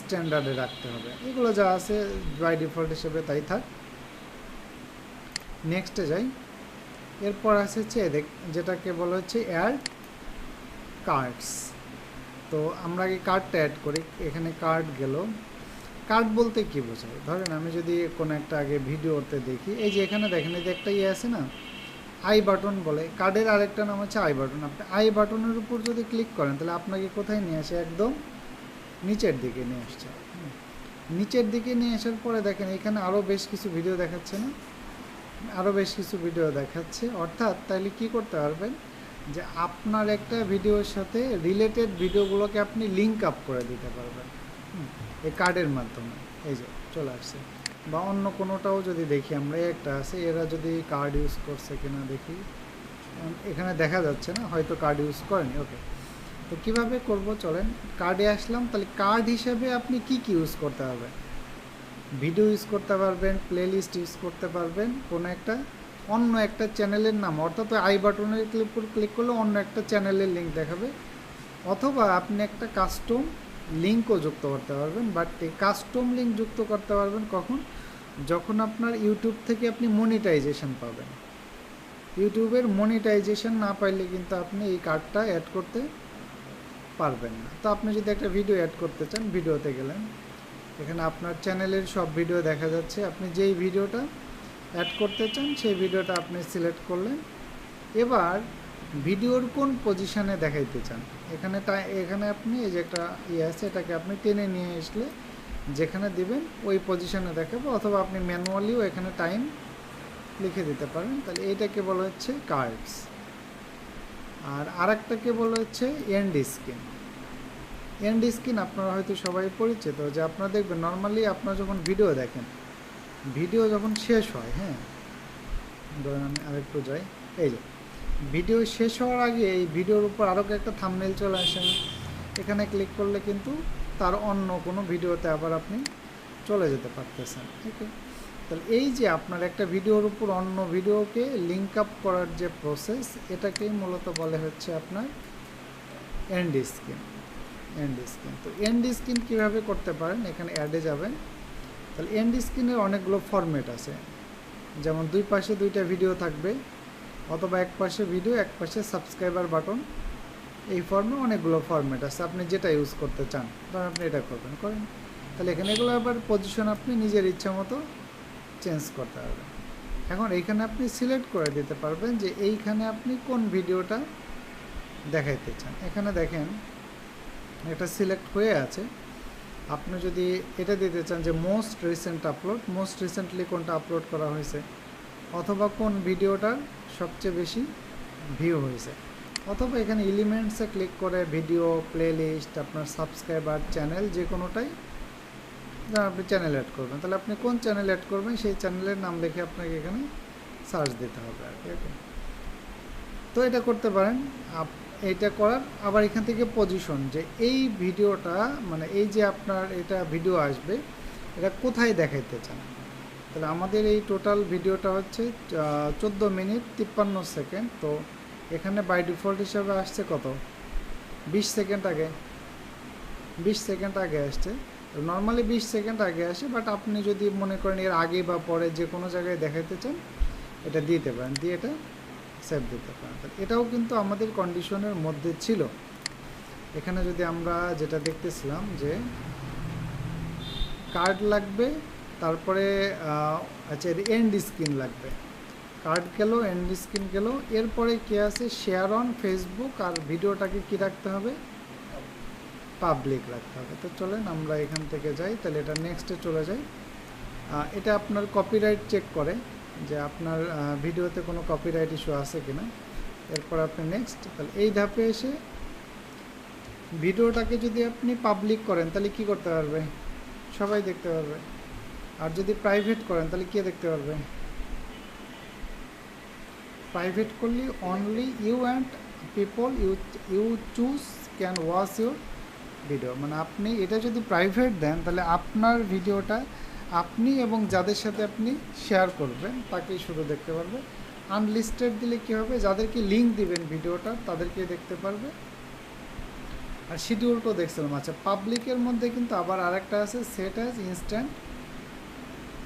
Speaker 1: স্ট্যান্ডার্ডে রাখতে হবে। এগুলো যা আছে বাই ডিফল্ট হিসেবে তাই থাক। নেক্সটে যাই। এরপর আছে যেটাকে বলা হচ্ছে অ্যাড কার্ডস। তো আমরা আগে কার্ডটা অ্যাড করি। এখানে কার্ড গেল। কার্ড বলতে কি বোঝায়? ধরেন আমি যদি কোনো একটা আগে ভিডিওতে দেখি, এই যে এখানে দেখেন এই যে একটা আছে না, আই বাটন বলে। কার্ডের আরেকটা নাম হচ্ছে আই বাটন। আপনি আই বাটনের উপর যদি ক্লিক করেন তাহলে আপনাকে কোথায় নিয়ে আসে? একদম নিচের দিকে নিয়ে আসছে। নিচের দিকে নিয়ে আসার পরে দেখেন এখানে আরও বেশ কিছু ভিডিও দেখাচ্ছে না, আরও বেশ কিছু ভিডিও দেখাচ্ছে। অর্থাৎ তাইলে কি করতে পারবেন যে আপনার একটা ভিডিওর সাথে রিলেটেড ভিডিওগুলোকে আপনি লিঙ্ক আপ করে দিতে পারবেন এই কার্ডের মাধ্যমে। এই যে চলে আসছে। বা অন্য কোনোটাও যদি দেখি আমরা, একটা আছে, এরা যদি কার্ড ইউজ করছে কিনা দেখি। এখানে দেখা যাচ্ছে না, হয়তো কার্ড ইউজ করেনি। ওকে, তো কীভাবে করব চলেন। কার্ডে আসলাম, তাহলে কার্ড হিসেবে আপনি কি ইউজ করতে হবে? ভিডিও ইউজ করতে পারবেন, প্লেলিস্ট ইউজ করতে পারবেন, কোনো একটা অন্য একটা চ্যানেলের নাম, অর্থাৎ আই বাটনের ক্লিক করলে অন্য একটা চ্যানেলের লিঙ্ক দেখাবে, অথবা আপনি একটা কাস্টম লিঙ্কও যুক্ত করতে পারবেন। বাট এই কাস্টম লিঙ্ক যুক্ত করতে পারবেন কখন? যখন আপনার ইউটিউব থেকে আপনি মনিটাইজেশন পাবেন। ইউটিউবের মনিটাইজেশন না পাইলে কিন্তু আপনি এই কার্ডটা অ্যাড করতে পারবেন না। তো আপনি যদি একটা ভিডিও অ্যাড করতে চান, ভিডিওতে গেলেন, এখানে আপনার চ্যানেলের সব ভিডিও দেখা যাচ্ছে। আপনি যেই ভিডিওটা অ্যাড করতে চান সেই ভিডিওটা আপনি সিলেক্ট করলেন। এবার ভিডিওর কোন পজিশানে দেখাইতে চান, এখানে আপনি এই যে একটা আছে, এটাকে আপনি টেনে নিয়ে আসলে যেখানে দিবেন ওই পজিশানে দেখাবো, অথবা আপনি ম্যানুয়ালিও এখানে টাইম লিখে দিতে পারেন। তাহলে এইটাকে বলা হচ্ছে কার্ডস। আর আরেকটাকে বলা হচ্ছে এন্ড স্ক্রিন। এন্ড স্ক্রিন আপনারা হয়তো সবাই পরিচিত, যে আপনারা দেখবেন নর্মালি আপনারা যখন ভিডিও দেখেন, ভিডিও যখন শেষ হয়, হ্যাঁ ধরেন আমি আরেকটু যাই, এই যে ভিডিও শেষ হওয়ার আগে এই ভিডিওর উপর আরও একটা থাম্বনেইল চলে আসে না? এখানে ক্লিক করলে কিন্তু তার অন্য কোনো ভিডিওতে আবার আপনি চলে যেতে পারতেছেন। ওকে, তাহলে এই যে আপনার একটা ভিডিওর উপর অন্য ভিডিওকে লিঙ্ক আপ করার যে প্রসেস, এটাকেই মূলত বলে হচ্ছে আপনার এন্ড স্ক্রিন। এন্ড স্ক্রিন, তো এন্ড স্ক্রিন কীভাবে করতে পারেন? এখানে অ্যাডে যাবেন। তাহলে এন্ড স্ক্রিনের অনেকগুলো ফরম্যাট আছে, যেমন দুই পাশে দুইটা ভিডিও থাকবে, অথবা এক পাশে ভিডিও এক পাশে সাবস্ক্রাইবার বাটন। এই ফর্মে অনেকগুলো ফরম্যাট আছে, আপনি যেটা ইউজ করতে চান ধরুন আপনি এটা করেন। তাহলে এখানে এগুলো আবার পজিশন আপনি নিজের ইচ্ছা মতো চেঞ্জ করতে পারবেন। এখন এইখানে আপনি সিলেক্ট করে দিতে পারবেন যে এইখানে আপনি কোন ভিডিওটা দেখাইতে চান। এখানে দেখেন এটা সিলেক্ট হয়ে আছে। আপনি যদি এটা দিতে চান যে most recent upload, most recently কোনটা আপলোড করা হয়েছে, অথবা কোন ভিডিওটার সবচেয়ে বেশি ভিউ হয়েছে, অথবা এখানে এলিমেন্টসে ক্লিক করে ভিডিও, প্লেলিস্ট, আপনার সাবস্ক্রাইবার, চ্যানেল, যে কোনোটাই ধরুন আপনি চ্যানেল অ্যাড করবেন, তাহলে আপনি কোন চ্যানেল অ্যাড করবেন সেই চ্যানেলের নাম লিখে আপনাকে এখানে সার্চ দিতে হবে আর কি। ওকে, তো এটা করতে পারেন। এইটা করার আবার এখান থেকে পজিশন, যে এই ভিডিওটা মানে এই যে আপনার এটা ভিডিও আসবে এটা কোথায় দেখাইতে চান। তাহলে আমাদের এই টোটাল ভিডিওটা হচ্ছে 14 মিনিট 53 সেকেন্ড। তো এখানে বাই ডিফল্ট হিসাবে আসছে কত, 20 সেকেন্ড আগে, 20 সেকেন্ড আগে আসছে। নর্মালি 20 সেকেন্ড আগে আসে, বাট আপনি যদি মনে করেন এর আগে বা পরে যে কোনো জায়গায় দেখাতে চান এটা দিতে পারেন, দিয়ে এটা সেভ দিতে পারেন। এটাও কিন্তু আমাদের কন্ডিশনের মধ্যে ছিল। এখানে যদি আমরা যেটা দেখতেছিলাম যে কার্ড লাগবে, তারপরে আচ্ছা এন্ড স্ক্রিন লাগবে, কার্ড গেল, এন্ড স্ক্রিন গেল, এরপরে কি আছে শেয়ার অন ফেসবুক, আর ভিডিওটাকে কি রাখতে হবে, পাবলিক রাখতে হবে। তো চলেন আমরা এখান থেকে যাই, তাহলে এটা নেক্সটে চলে যাই। এটা আপনার কপিরাইট চেক করে যে আপনার ভিডিওতে কোনো কপিরাইট ইস্যু আছে কিনা। এরপর আপনি নেক্সট, তাহলে এই ধাপে এসে ভিডিওটাকে যদি আপনি পাবলিক করেন তাহলে কি করতে পারবে, সবাই দেখতে পারবে। আর যদি প্রাইভেট করেন তাহলে কে দেখতে পারবে, প্রাইভেট করলে only you and people you choose can watch your video. মানে আপনি এটা যদি প্রাইভেট দেন তাহলে আপনার ভিডিওটা আপনি এবং যাদের সাথে আপনি শেয়ার করবেন তাকেই শুধু দেখতে পারবে। আনলিস্টেড দিলে কী হবে, যাদেরকে লিঙ্ক দিবেন ভিডিওটা তাদেরকে দেখতে পারবে। আর শিডিউলটাও দেখছিলাম। আচ্ছা, পাবলিকের মধ্যে কিন্তু আবার আরেকটা আছে, set as instant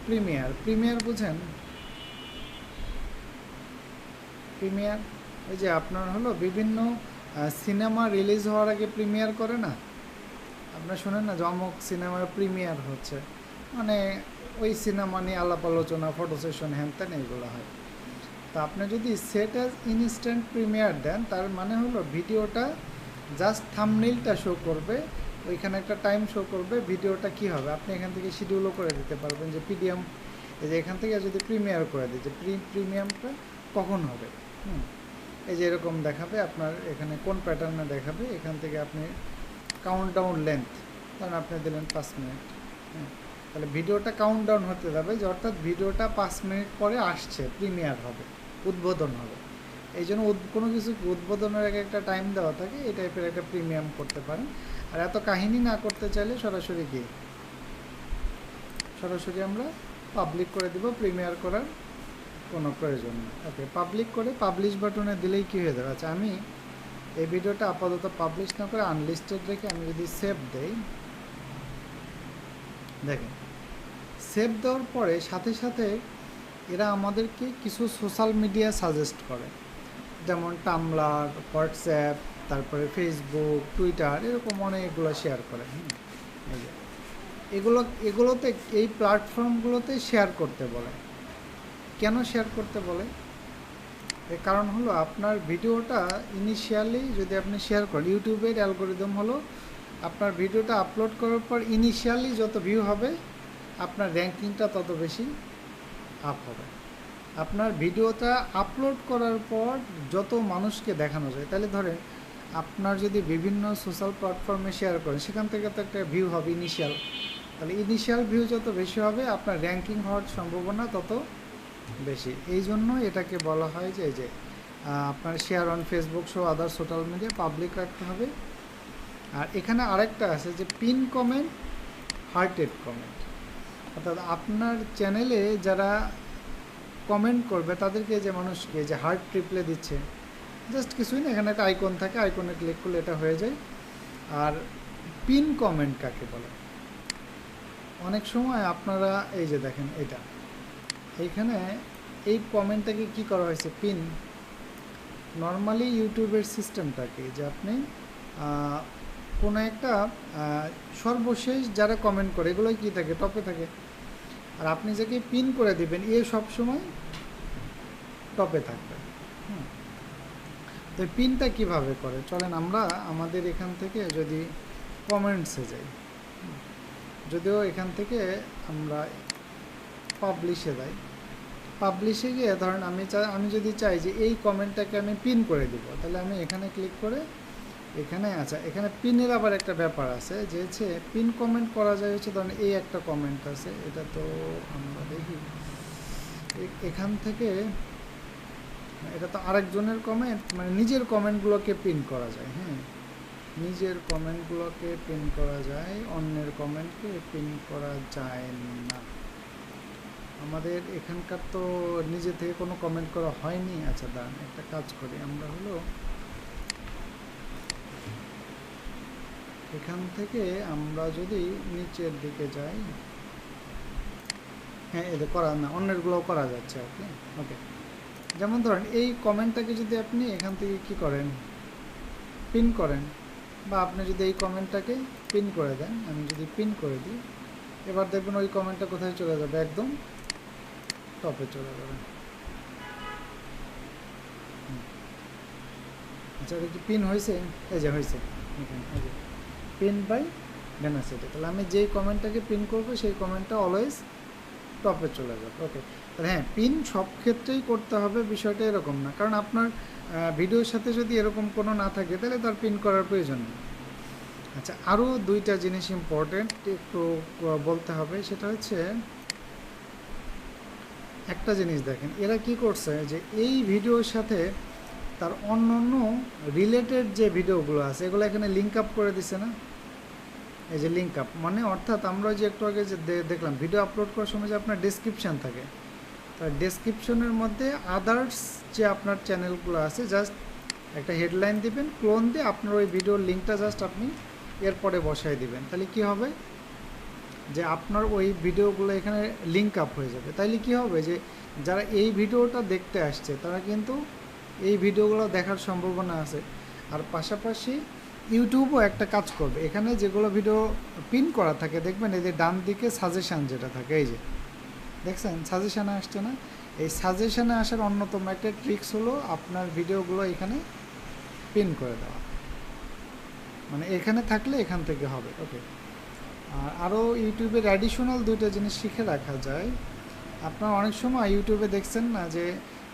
Speaker 1: premier. Premier বুঝেন, প্রিমিয়ার ওই যে আপনার হলো বিভিন্ন সিনেমা রিলিজ হওয়ার আগে প্রিমিয়ার করে না, আপনার শোনেন না যে অমুক সিনেমার প্রিমিয়ার হচ্ছে, মানে ওই সিনেমা নিয়ে আলাপ আলোচনা, ফটো সেশন, হ্যান ত্যান এইগুলো হয়। তো আপনি যদি সেট অ্যাজ ইনস্ট্যান্ট প্রিমিয়ার দেন তার মানে হলো ভিডিওটা জাস্ট থাম্বনেইলটা শো করবে, ওইখানে একটা টাইম শো করবে, ভিডিওটা কি হবে আপনি এখান থেকে শিডিউলও করে দিতে পারবেন যে পিডিএম, এই যে এখান থেকে যদি প্রিমিয়ার করে দিই যে প্রিমিয়ামটা কখন হবে, এই যে এরকম দেখাবে আপনার এখানে কোন প্যাটার্নে দেখাবে। এখান থেকে আপনি কাউন্টডাউন লেন্থ, কারণ আপনি দিলেন 5 মিনিট, তাহলে ভিডিওটা কাউন্টডাউন হতে যাবে, যে অর্থাৎ ভিডিওটা 5 মিনিট পরে আসছে, প্রিমিয়ার হবে, উদ্বোধন হবে। এই জন্য কোনো কিছু উদ্বোধনের আগে একটা টাইম দেওয়া থাকে, এই টাইপের একটা প্রিমিয়াম করতে পারেন। আর এত কাহিনী না করতে চাইলে সরাসরি কি, সরাসরি আমরা পাবলিক করে দিব, প্রিমিয়ার করার কোনো প্রয়োজন নেই। ওকে, পাবলিক করে পাবলিশ বাটনে দিলেই কী হয়ে যাবে। আচ্ছা, আমি এই ভিডিওটা আপাতত পাবলিশ না করে আনলিস্টেড রেখে আমি যদি সেভ দেই, দেখেন সেভ দেওয়ার পরে সাথে সাথে এরা আমাদেরকে কিছু সোশ্যাল মিডিয়া সাজেস্ট করে, যেমন টামলার, হোয়াটসঅ্যাপ, তারপরে ফেসবুক, টুইটার, এরকম অনেকগুলো শেয়ার করে। এই যে এগুলোতে এই প্ল্যাটফর্মগুলোতে শেয়ার করতে বলে। কেন শেয়ার করতে বলে, এর কারণ হলো আপনার ভিডিওটা ইনিশিয়ালি যদি আপনি শেয়ার করেন, ইউটিউবের অ্যালগোরিদম হলো আপনার ভিডিওটা আপলোড করার পর ইনিশিয়ালি যত ভিউ হবে আপনার র্যাঙ্কিংটা তত বেশি আপ হবে। আপনার ভিডিওটা আপলোড করার পর যত মানুষকে দেখানো যায়, তাহলে ধরেন আপনার যদি বিভিন্ন সোশ্যাল প্ল্যাটফর্মে শেয়ার করেন সেখান থেকে তো একটা ভিউ হবে ইনিশিয়াল, তাহলে ইনিশিয়াল ভিউ যত বেশি হবে আপনার র্যাঙ্কিং হওয়ার সম্ভাবনা তত বেশি। এই জন্য এটাকে বলা হয় যে এই যে আপনার শেয়ার অন ফেসবুক সহ আদার সোশ্যাল মিডিয়া পাবলিক রাখতে হবে। আর এখানে আরেকটা আছে যে পিন কমেন্ট, হার্টেড কমেন্ট, অর্থাৎ আপনার চ্যানেলে যারা কমেন্ট করবে তাদেরকে, যে মানুষকে যে হার্ট রিপ্লে দিচ্ছে, জাস্ট কিছুই না, এখানে একটা আইকন থাকে, আইকনে ক্লিক করলে এটা হয়ে যায়। আর পিন কমেন্ট কাকে বলে, অনেক সময় আপনারা এই যে দেখেন এটা এইখানে এই কমেন্টটাকে কি করা হয়েছে, পিন। নর্মালি ইউটিউবের সিস্টেমটাকে যে আপনি কোনো একটা সর্বশেষ যারা কমেন্ট করে এগুলোই কী থাকে, টপে থাকে, আর আপনি যাকে পিন করে দিবেন এ সবসময় টপে থাকবে। তো পিনটা কিভাবে করে, চলেন আমরা আমাদের এখান থেকে যদি কমেন্টসে যাই, যদিও এখান থেকে আমরা পাবলিশে যাই, পাবলিশে গিয়ে ধরেন আমি যদি চাই যে এই কমেন্টটাকে আমি পিন করে দিব, তাহলে আমি এখানে ক্লিক করে এখানে আচ্ছা, এখানে পিনের আবার একটা ব্যাপার আছে যে হচ্ছে পিন কমেন্ট করা যায় হচ্ছে, ধরেন এই একটা কমেন্ট আছে, এটা তো আমরা দেখি এখান থেকে, এটা তো আরেকজনের কমেন্ট, মানে নিজের কমেন্টগুলোকে পিন করা যায়। হ্যাঁ, নিজের কমেন্টগুলোকে পিন করা যায়, অন্যের কমেন্টকে পিন করা যায় না। আমাদের এখানকার তো নিজে থেকে কোনো কমেন্ট করা হয়নি। আচ্ছা দাঁড়ান, একটা কাজ করি আমরা, হলো এখান থেকে আমরা যদি নিচের দিকে যাই, হ্যাঁ এটা করা না, অন্যেরগুলোও করা যাচ্ছে আর কি। ওকে, যেমন ধরেন এই কমেন্টটাকে যদি আপনি এখান থেকে কি করেন, পিন করেন, বা আপনি যদি এই কমেন্টটাকে পিন করে দেন, আমি যদি পিন করে দিই, এবার দেখবেন ওই কমেন্টটা কোথায় চলে যাবে, একদম টপে চলে যাবে। আচ্ছা, এটা কি পিন হয়েছে? এই যে হয়েছে, এখানে এই যে পিন বাই বেনাসিটি। তাহলে আমি যেই কমেন্টটাকে পিন করব সেই কমেন্টটা অলওয়েজ টপে চলে যাবে। ওকে, তাহলে হ্যাঁ, পিন সব ক্ষেত্রেই করতে হবে, বিষয়টা এরকম না, কারণ আপনার ভিডিওর সাথে যদি এরকম কোনো না থাকে তাহলে তার পিন করার প্রয়োজন নেই। আচ্ছা, আরও দুইটা জিনিস ইম্পর্টেন্ট একটু বলতে হবে, সেটা হচ্ছে একটা জিনিস দেখেন, এরা কি করছে যে এই ভিডিওর সাথে তার অন্য অন্য রিলেটেড যে ভিডিওগুলো আছে এগুলো এখানে লিঙ্ক আপ করে দিছে না। এই যে লিঙ্ক আপ মানে, অর্থাৎ আমরা যে একটু আগে যে দেখলাম ভিডিও আপলোড করার সময় যে আপনার ডেসক্রিপশান থাকে, তার ডেসক্রিপশনের মধ্যে আদার্স যে আপনার চ্যানেলগুলো আছে জাস্ট একটা হেডলাইন দিবেন, ক্লোন দিয়ে আপনার ওই ভিডিওর লিঙ্কটা জাস্ট আপনি এরপরে বসায় দিবেন, তাহলে কি হবে যে আপনার ওই ভিডিওগুলো এখানে লিঙ্ক আপ হয়ে যাবে। তাইলে কি হবে যে যারা এই ভিডিওটা দেখতে আসছে তারা কিন্তু এই ভিডিওগুলো দেখার সম্ভাবনা আছে। আর পাশাপাশি ইউটিউবও একটা কাজ করবে, এখানে যেগুলো ভিডিও পিন করা থাকে দেখবেন এই যে ডান দিকে সাজেশান যেটা থাকে, এই যে দেখছেন সাজেশানে আসছে না, এই সাজেশানে আসার অন্যতম একটা ট্রিক্স হলো আপনার ভিডিওগুলো এখানে পিন করে দেওয়া, মানে এখানে থাকলে এখান থেকে হবে। ওকে, আর আরও ইউটিউবের অ্যাডিশনাল দুইটা জিনিস শিখে রাখা যায়। আপনার অনেক সময় ইউটিউবে দেখছেন না যে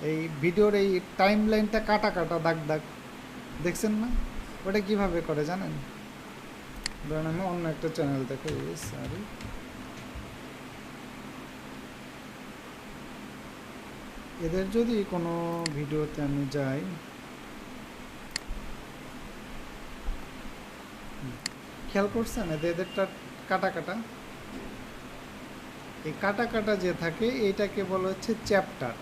Speaker 1: এই ভিডিওর এই টাইম লাইনটা কাটা কাটা দাগ দাগ দেখছেন না, ওটা কিভাবে করে জানেন? ধরেন আমি অন্য একটা চ্যানেল দেখে, সরি, এদের যদি কোনো ভিডিওতে আমি যাই, খেয়াল করছেন এদেরটা কাটা কাটা, এই কাটা কাটা যে থাকে এইটাকে বলা হচ্ছে চ্যাপ্টার।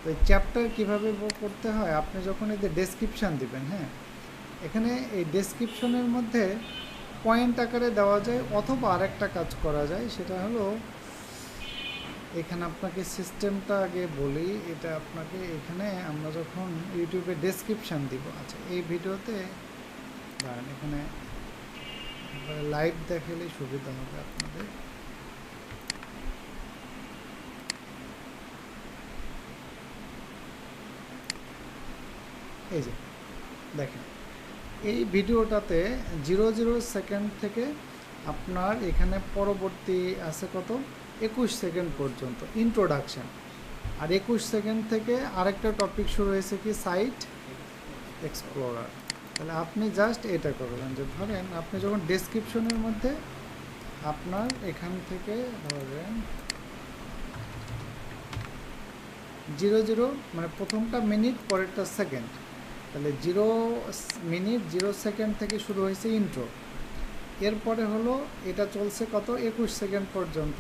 Speaker 1: তো এই চ্যাপ্টার কীভাবে করতে হয়, আপনি যখন এদের ডেসক্রিপশান দিবেন, হ্যাঁ এখানে এই ডেসক্রিপশনের মধ্যে পয়েন্ট আকারে দেওয়া যায়, অথবা আরেকটা কাজ করা যায়, সেটা হলো এখানে আপনাকে সিস্টেমটা আগে বলি, এটা আপনাকে এখানে আমরা যখন ইউটিউবে ডেসক্রিপশান দিব, আচ্ছা এই ভিডিওতে দাঁড়ান, এখানে লাইভ দেখালে সুবিধা হবে আপনাদের। এই যে দেখেন এই ভিডিওটাতে 00 সেকেন্ড থেকে আপনার এখানে পরবর্তী আছে কত 21 সেকেন্ড পর্যন্ত ইন্ট্রোডাকশান, আর 21 সেকেন্ড থেকে আরেকটা টপিক শুরু হয়েছে কি সাইট এক্সপ্লোরার। তাহলে আপনি জাস্ট এটা করবেন যে ধরেন আপনি যখন ডেসক্রিপশনের মধ্যে আপনার এখান থেকে ধরেন 00 মানে প্রথমটা মিনিট পরেরটা সেকেন্ড, তাহলে 0 মিনিট 0 সেকেন্ড থেকে শুরু হয়েছে ইন্ট্রো, এরপরে হলো এটা চলছে কত 21 সেকেন্ড পর্যন্ত,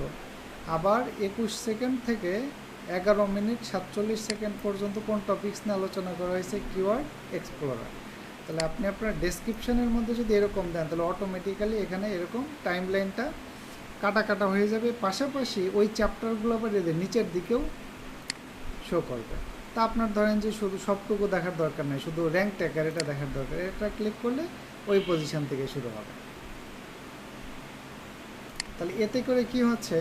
Speaker 1: আবার 21 সেকেন্ড থেকে 11 মিনিট 47 সেকেন্ড পর্যন্ত কোন টপিকস নিয়ে আলোচনা করা হয়েছে কিওয়ার্ড এক্সপ্লোরার। তাহলে আপনি আপনার ডেসক্রিপশনের মধ্যে যদি এরকম দেন তাহলে অটোমেটিক্যালি এখানে এরকম টাইম লাইনটা কাটা কাটা হয়ে যাবে, পাশাপাশি ওই চ্যাপ্টারগুলো আবার এদের নিচের দিকেও শো করবে। তা আপনার ধরেন যে শুধু সবটুকু দেখার দরকার নেই, শুধু র্যাঙ্ক ট্যাকার এটা দেখার দরকার, এটা ক্লিক করলে ওই পজিশন থেকে শুরু হবে। তাহলে এতে করে কি হচ্ছে,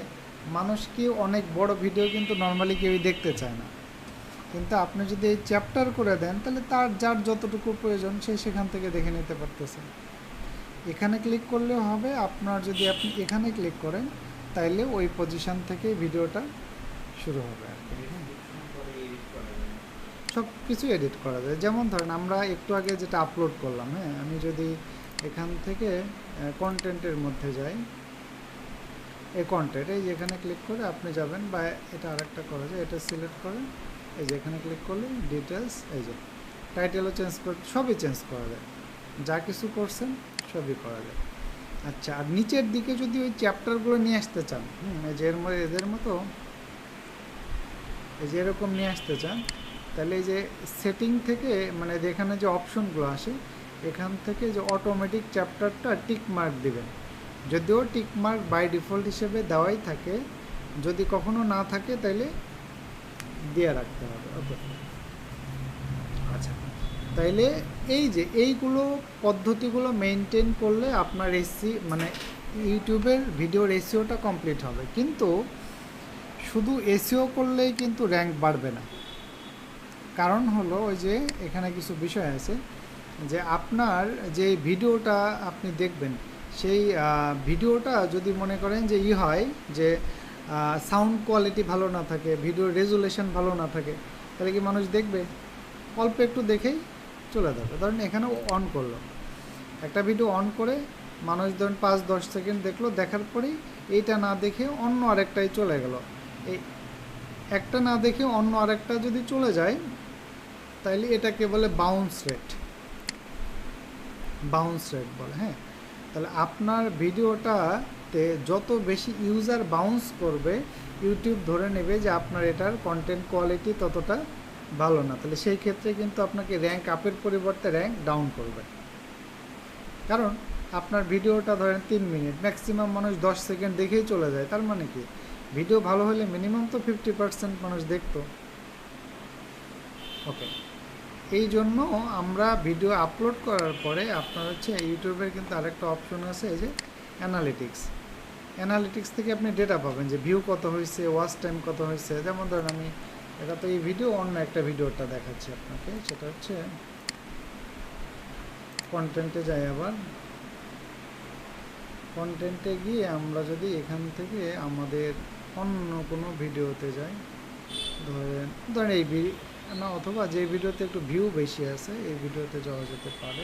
Speaker 1: মানুষ কি অনেক বড় ভিডিও কিন্তু নর্মালি কেউই দেখতে চায় না, কিন্তু আপনি যদি এই চ্যাপ্টার করে দেন তাহলে তার যার যতটুকু প্রয়োজন সে সেখান থেকে দেখে নিতে পারতেছে। এখানে ক্লিক করলেও হবে, আপনার যদি আপনি এখানে ক্লিক করেন তাইলে ওই পজিশন থেকে ভিডিওটা শুরু হবে আর কি। সব কিছু এডিট করা যায়। যেমন ধরেন আমরা একটু আগে যেটা আপলোড করলাম, হ্যাঁ, আমি যদি এখান থেকে কন্টেন্টের মধ্যে যাই, এই কন্টেন্ট, এই যে এখানে ক্লিক করে আপনি যাবেন, বা এটা আরেকটা করা যায়, এটা সিলেক্ট করে এই যে এখানে ক্লিক করলে ডিটেলস, এই যে টাইটেলও চেঞ্জ করে, সবই চেঞ্জ করা যায়, যা কিছু করছেন সবই করা যায়। আচ্ছা, আর নিচের দিকে যদি ওই চ্যাপ্টারগুলো নিয়ে আসতে চান, এই যে এদের মতো এই যে এরকম নিয়ে আসতে চান, তাহলে এই যে সেটিং থেকে মানে এখানে যে অপশনগুলো আসে, এখান থেকে যে অটোমেটিক চ্যাপ্টারটা টিক মার্ক দিবেন। যদিও টিক মার্ক বাই ডিফল্ট হিসেবে দেওয়াই থাকে, যদি কখনো না থাকে তাহলে দিয়ে রাখতে হবে। ওকে, আচ্ছা, তাইলে এই যে এইগুলো পদ্ধতিগুলো মেনটেন করলে আপনার মানে ইউটিউবের ভিডিওর এসইওটা কমপ্লিট হবে। কিন্তু শুধু এসইও করলেই কিন্তু র্যাঙ্ক বাড়বে না। কারণ হলো ওই যে এখানে কিছু বিষয় আছে, যে আপনার যে ভিডিওটা আপনি দেখবেন, সেই ভিডিওটা যদি মনে করেন যে হয় যে সাউন্ড কোয়ালিটি ভালো না থাকে, ভিডিওর রেজুলেশন ভালো না থাকে, তাহলে কি মানুষ দেখবে? অল্প একটু দেখেই চলে যাবে। ধরেন এখানে অন করলো, একটা ভিডিও অন করে মানুষ ধরেন 5-10 সেকেন্ড দেখলো, দেখার পরেই এইটা না দেখে অন্য আরেকটাই চলে গেল। এই একটা না দেখে অন্য আরেকটা যদি চলে যায়, তাইলে এটাকে বলে বাউন্স রেট বলে। হ্যাঁ, তাহলে আপনার ভিডিওটাতে যত বেশি ইউজার বাউন্স করবে, ইউটিউব ধরে নেবে যে আপনার এটার কন্টেন্ট কোয়ালিটি ততটা ভালো না। তাহলে সেই ক্ষেত্রে কিন্তু আপনাকে র্যাঙ্ক আপের পরিবর্তে র্যাঙ্ক ডাউন করবে। কারণ আপনার ভিডিওটা ধরেন 3 মিনিট, ম্যাক্সিমাম মানুষ 10 সেকেন্ড দেখেই চলে যায়। তার মানে কি, ভিডিও ভালো হলে মিনিমাম তো 50% মানুষ দেখতো। ওকে, এই জন্য আমরা ভিডিও আপলোড করার পরে আপনার হচ্ছে ইউটিউবের কিন্তু আরেকটা অপশন আছে, এই যে অ্যানালিটিক্স থেকে আপনি ডেটা পাবেন যে ভিউ কত হয়েছে, ওয়াচ টাইম কত হয়েছে। যেমন ধরেন আমি এটা তো এই ভিডিও, অন্য একটা ভিডিওটা দেখাচ্ছি আপনাকে, সেটা হচ্ছে কন্টেন্টে যাই। আবার কন্টেন্টে গিয়ে আমরা যদি এখান থেকে আমাদের অন্য কোনো ভিডিওতে যাই, ধরেন এই না, অথবা যে ভিডিওতে একটু ভিউ বেশি আছে এই ভিডিওতে যাওয়া যেতে পারে,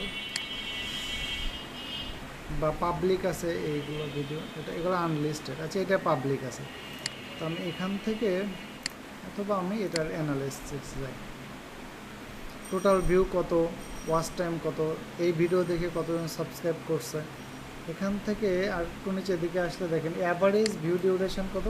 Speaker 1: বা পাবলিক আছে এইগুলো ভিডিও, এগুলো আনলিস্টেড। আচ্ছা, এটা পাবলিক আছে, তো আমি এখান থেকে, অথবা আমি এটার অ্যানালিস্টিক্স যাই, টোটাল ভিউ কত, ওয়াচ টাইম কত, এই ভিডিও দেখে কতজন সাবস্ক্রাইব করছে। এখান থেকে আর একটু নিচের দিকে আসলে দেখেন অ্যাভারেজ ভিউ ডিউরেশন কত,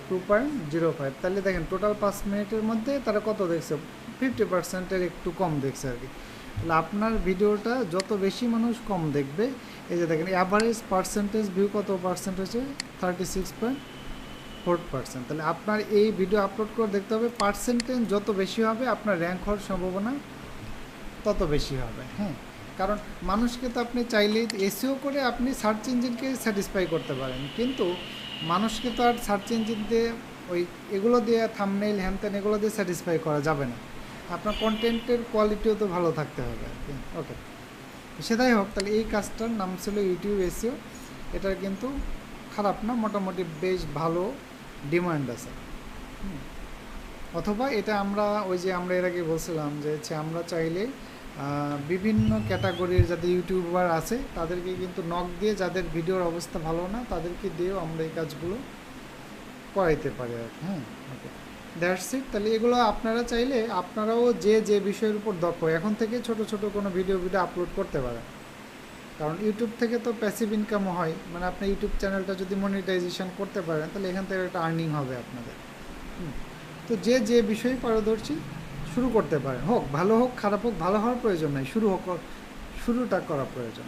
Speaker 1: 2.05। তাহলে দেখেন টোটাল 5 মিনিটের মধ্যে তারা কত দেখছে, 50%-এর একটু কম দেখছে আর কি। তাহলে আপনার ভিডিওটা যত বেশি মানুষ কম দেখবে, এই যে দেখেন অ্যাভারেজ পার্সেন্টেজ ভিউ কত পার্সেন্ট হচ্ছে, 36.4%। তাহলে আপনার এই ভিডিও আপলোড করে দেখতে হবে, পার্সেন্টেজ যত বেশি হবে আপনার র্যাঙ্ক হওয়ার সম্ভাবনা তত বেশি হবে। হ্যাঁ, কারণ মানুষকে তো আপনি চাইলেই এসইও করে আপনি সার্চ ইঞ্জিনকে স্যাটিসফাই করতে পারেন, কিন্তু মানুষকে তো আর সার্চ ইঞ্জিন দিয়ে ওই এগুলো দিয়ে থাম্বনেইল হ্যানত্যান এগুলো দিয়ে স্যাটিসফাই করা যাবে না। আপনার কন্টেন্টের কোয়ালিটিও তো ভালো থাকতে হবে আর কি। ওকে, সেটাই হোক, তাহলে এই কাজটার নাম ছিল ইউটিউব এসইও। এটার কিন্তু খারাপ না, মোটামুটি বেশ ভালো ডিমান্ড আছে। অথবা এটা আমরা ওই যে আমরা এর আগে বলছিলাম যে হচ্ছে আমরা চাইলে বিভিন্ন ক্যাটাগরির যাদের ইউটিউবার আছে তাদেরকে কিন্তু নক দিয়ে, যাদের ভিডিওর অবস্থা ভালো না তাদেরকে দিয়েও আমরা এই কাজগুলো করাইতে পারি আর কি। হ্যাঁ, ওকে, দ্যাটস ইট। তাহলে এগুলো আপনারা চাইলে আপনারাও যে বিষয়ের উপর দক্ষ, এখন থেকে ছোট ছোট কোনো ভিডিও আপলোড করতে পারেন। কারণ ইউটিউব থেকে তো প্যাসিভ ইনকামও হয়, মানে আপনি ইউটিউব চ্যানেলটা যদি মনিটাইজেশন করতে পারেন তাহলে এখান থেকে একটা আর্নিং হবে আপনাদের। তো যে বিষয়ে পারদর্শী শুরু করতে পারেন, হোক ভালো হোক খারাপ হোক, ভালো হওয়ার প্রয়োজন নাই, শুরুটা করা প্রয়োজন।